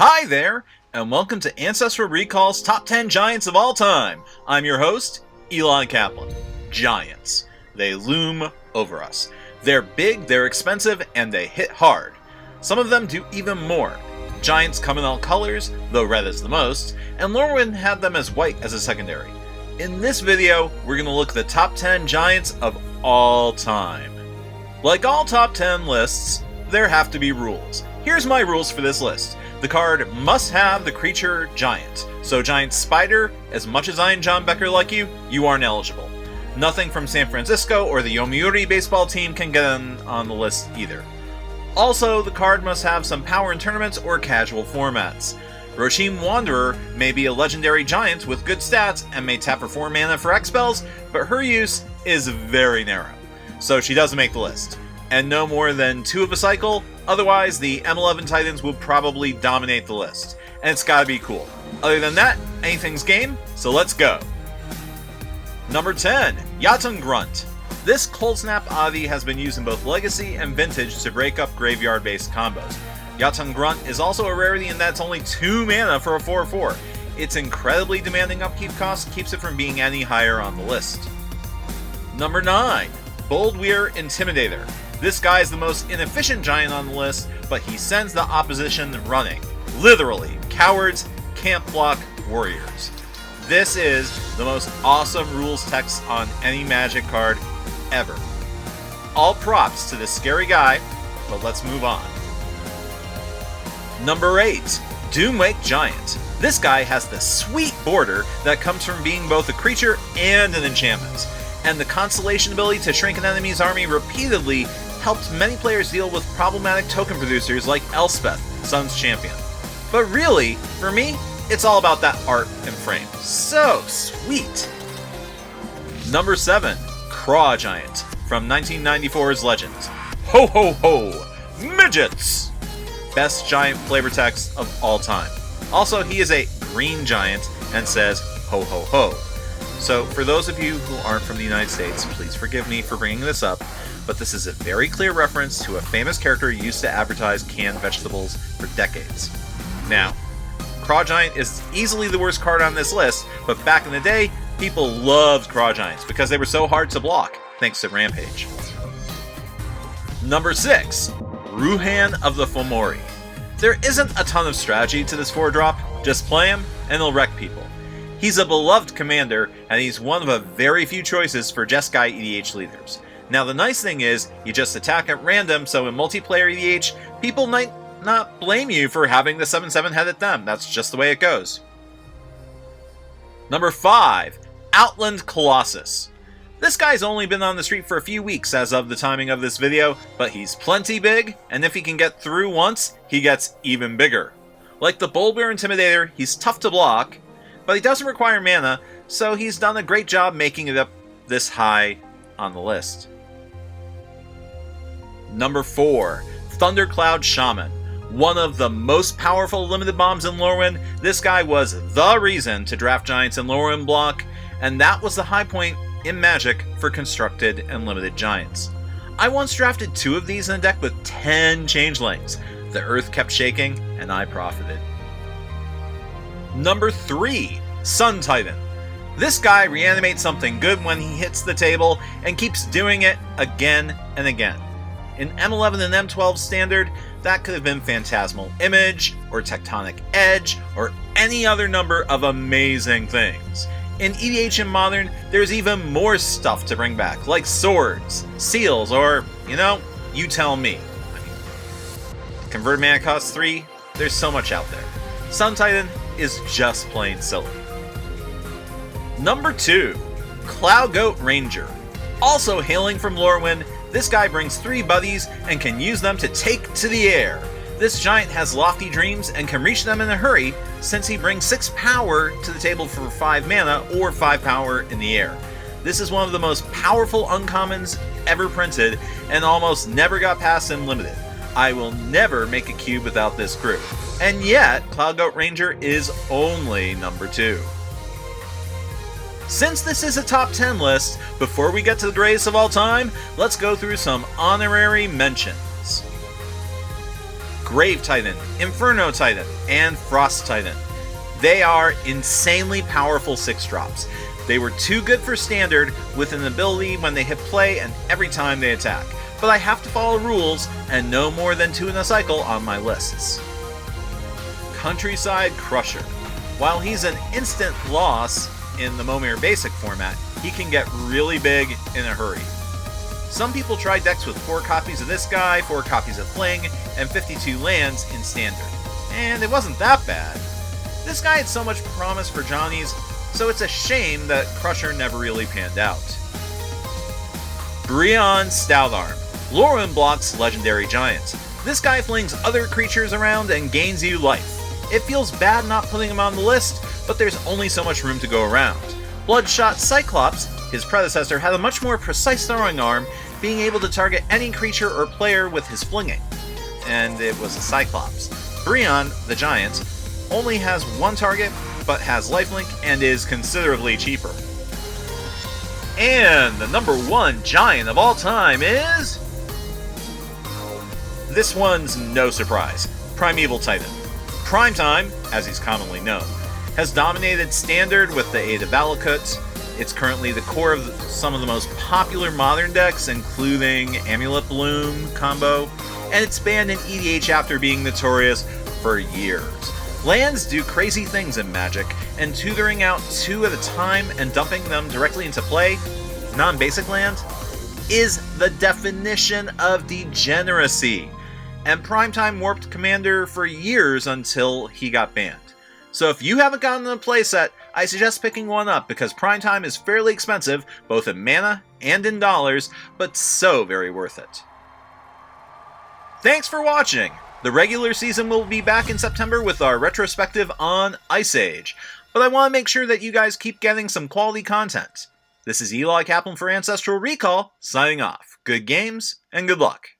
Hi there, and welcome to Ancestral Recall's Top 10 Giants of All Time. I'm your host, Elon Kaplan. Giants. They loom over us. They're big, they're expensive, and they hit hard. Some of them do even more. Giants come in all colors, though red is the most, and Lorwyn had them as white as a secondary. In this video, we're going to look at the top 10 Giants of all time. Like all top 10 lists, there have to be rules. Here's my rules for this list. The card must have the creature Giant. So Giant Spider, as much as I and John Becker like you, you aren't eligible. Nothing from San Francisco or the Yomiuri baseball team can get on the list either. Also, the card must have some power in tournaments or casual formats. Roshim Wanderer may be a legendary giant with good stats and may tap for 4 mana for X spells, but her use is very narrow, so she doesn't make the list. And no more than 2 of a cycle, otherwise the M11 Titans will probably dominate the list. And it's gotta be cool. Other than that, anything's game, so let's go. Number 10, Jötun Grunt. This Cold Snap oddity has been used in both Legacy and Vintage to break up graveyard-based combos. Jötun Grunt is also a rarity in that it's only 2 mana for a 4/4. Its incredibly demanding upkeep cost keeps it from being any higher on the list. Number 9, Boldwyr Intimidator. This guy is the most inefficient giant on the list, but he sends the opposition running. Literally, cowards can't block warriors. This is the most awesome rules text on any Magic card ever. All props to this scary guy, but let's move on. Number 8, Doomwake Giant. This guy has the sweet border that comes from being both a creature and an enchantment, and the Constellation ability to shrink an enemy's army repeatedly helped many players deal with problematic token producers like Elspeth, Sun's champion. But really, for me, it's all about that art and frame. So sweet! Number 7, Craw Giant, from 1994's Legends. Ho ho ho! Midgets! Best giant flavor text of all time. Also, he is a green giant and says ho ho ho. So, for those of you who aren't from the United States, please forgive me for bringing this up, but this is a very clear reference to a famous character used to advertise canned vegetables for decades. Now, Craw Giant is easily the worst card on this list, but back in the day, people loved Craw Giants because they were so hard to block, thanks to Rampage. Number 6, Ruhan of the Fomori. There isn't a ton of strategy to this 4-drop, just play him and he'll wreck people. He's a beloved commander, and he's one of a very few choices for Jeskai EDH leaders. Now the nice thing is, you just attack at random, so in multiplayer EDH, people might not blame you for having the 7/7 head at them. That's just the way it goes. Number 5, Outland Colossus. This guy's only been on the street for a few weeks as of the timing of this video, but he's plenty big, and if he can get through once, he gets even bigger. Like the Boldwyr Intimidator, he's tough to block, but he doesn't require mana, so he's done a great job making it up this high on the list. Number 4, Thundercloud Shaman. One of the most powerful limited bombs in Lorwyn, this guy was the reason to draft Giants in Lorwyn block, and that was the high point in Magic for constructed and limited Giants. I once drafted 2 of these in a deck with 10 changelings. The earth kept shaking, and I profited. Number 3, Sun Titan. This guy reanimates something good when he hits the table and keeps doing it again and again. In M11 and M12 standard, that could have been Phantasmal Image, or Tectonic Edge, or any other number of amazing things. In EDH and Modern, there's even more stuff to bring back, like swords, seals, or, you tell me. Convert mana cost 3, there's so much out there. Sun Titan is just plain silly. Number 2, Cloudgoat Ranger. Also hailing from Lorwyn, this guy brings 3 buddies and can use them to take to the air. This giant has lofty dreams and can reach them in a hurry, since he brings 6 power to the table for 5 mana or 5 power in the air. This is one of the most powerful uncommons ever printed and almost never got past in Limited. I will never make a cube without this crew. And yet, Cloudgoat Ranger is only number 2. Since this is a top 10 list, before we get to the greatest of all time, let's go through some honorary mentions. Grave Titan, Inferno Titan, and Frost Titan. They are insanely powerful 6-drops. They were too good for standard, with an ability when they hit play and every time they attack. But I have to follow rules, and no more than 2 in a cycle on my lists. Countryside Crusher. While he's an instant loss in the Momir basic format, he can get really big in a hurry. Some people try decks with 4 copies of this guy, 4 copies of Fling, and 52 lands in standard. And it wasn't that bad. This guy had so much promise for Johnny's, so it's a shame that Crusher never really panned out. Ruhan Stoutarm. Lorwyn blocks Legendary Giant. This guy flings other creatures around and gains you life. It feels bad not putting him on the list, but there's only so much room to go around. Bloodshot Cyclops, his predecessor, had a much more precise throwing arm, being able to target any creature or player with his flinging. And it was a Cyclops. Ruhan, the Giant, only has 1 target, but has lifelink and is considerably cheaper. And the number 1 Giant of all time is... This one's no surprise. Primeval Titan. Primetime, as he's commonly known, has dominated standard with the aid of Valakut. It's currently the core of some of the most popular modern decks, including Amulet Bloom combo, and it's banned in EDH after being notorious for years. Lands do crazy things in Magic, and tutoring out 2 at a time and dumping them directly into play, non-basic land, is the definition of degeneracy. And Primetime warped Commander for years until he got banned. So if you haven't gotten a playset, I suggest picking one up because Primetime is fairly expensive, both in mana and in dollars, but so very worth it. Thanks for watching! The regular season will be back in September with our retrospective on Ice Age, but I want to make sure that you guys keep getting some quality content. This is Eli Kaplan for Ancestral Recall, signing off. Good games, and good luck.